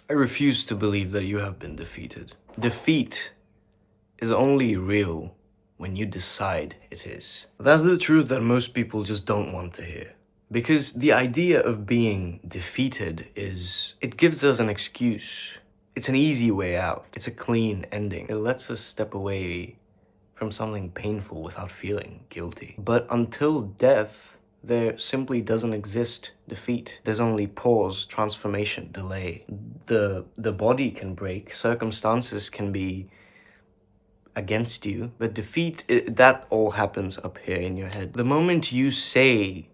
I refuse to believe that you have been defeated. Defeat is only real when you decide it is. That's the truth that most people just don't want to hear. Because the idea of being defeated it gives us an excuse. It's an easy way out. It's a clean ending. It lets us step away from something painful without feeling guilty. But until death, there simply doesn't exist defeat. There's only pause, transformation, delay. The body can break, circumstances can be against you, but defeat, that all happens up here in your head. The moment you say,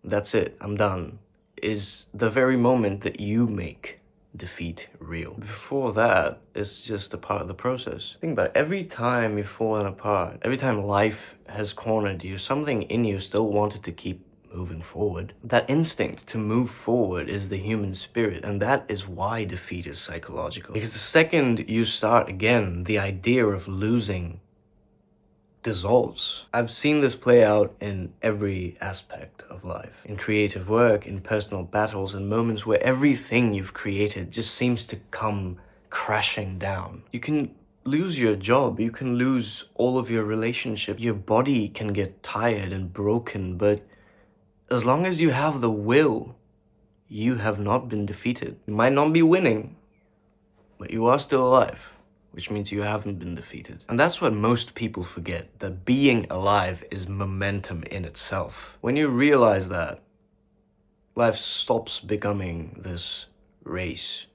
that's it, I'm done, is the very moment that you make defeat real. Before that, it's just a part of the process. Think about it. Every time you've fallen apart, every time life has cornered you, something in you still wanted to keep moving forward. That instinct to move forward is the human spirit, and that is why defeat is psychological. Because the second you start again, the idea of losing dissolves. I've seen this play out in every aspect of life. In creative work, in personal battles, in moments where everything you've created just seems to come crashing down. You can lose your job, you can lose all of your relationships, your body can get tired and broken, but as long as you have the will, you have not been defeated. You might not be winning, but you are still alive, which means you haven't been defeated. And that's what most people forget, that being alive is momentum in itself. When you realize that, life stops becoming this race.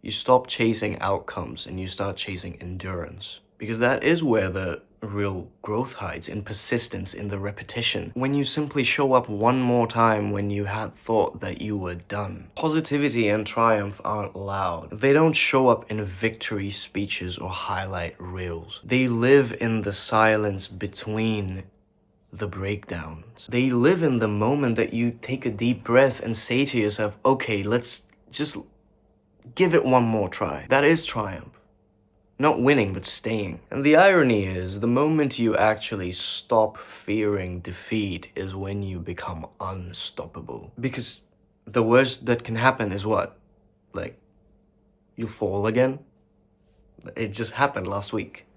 You stop chasing outcomes and you start chasing endurance. Because that is where the real growth hides, in persistence, in the repetition. When you simply show up one more time when you had thought that you were done. Positivity and triumph aren't loud. They don't show up in victory speeches or highlight reels. They live in the silence between the breakdowns. They live in the moment that you take a deep breath and say to yourself, okay, let's just give it one more try. That is triumph. Not winning, but staying. And the irony is, the moment you actually stop fearing defeat is when you become unstoppable. Because the worst that can happen is what? Like, you fall again? It just happened last week.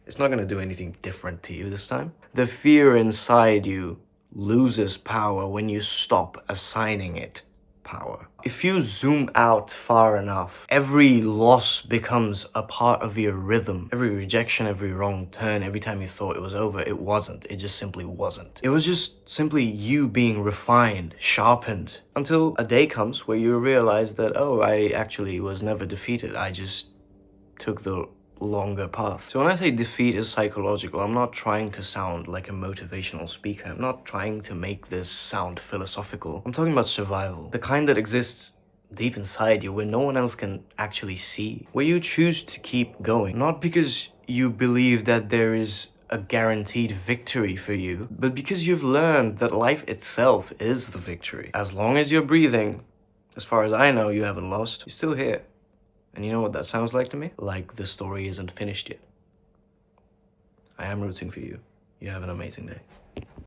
It's not gonna do anything different to you this time. The fear inside you loses power when you stop assigning it power. If you zoom out far enough, every loss becomes a part of your rhythm. Every rejection, every wrong turn, every time you thought it was over, it wasn't. It just simply wasn't. It was just simply you being refined, sharpened, until a day comes where you realize that, oh, I actually was never defeated. I just took the longer path. So when I say defeat is psychological, I'm not trying to sound like a motivational speaker. I'm not trying to make this sound philosophical. I'm talking about survival. The kind that exists deep inside you where no one else can actually see. Where you choose to keep going. Not because you believe that there is a guaranteed victory for you, but because you've learned that life itself is the victory. As long as you're breathing, as far as I know, you haven't lost. You're still here. And you know what that sounds like to me? Like the story isn't finished yet. I am rooting for you. You have an amazing day.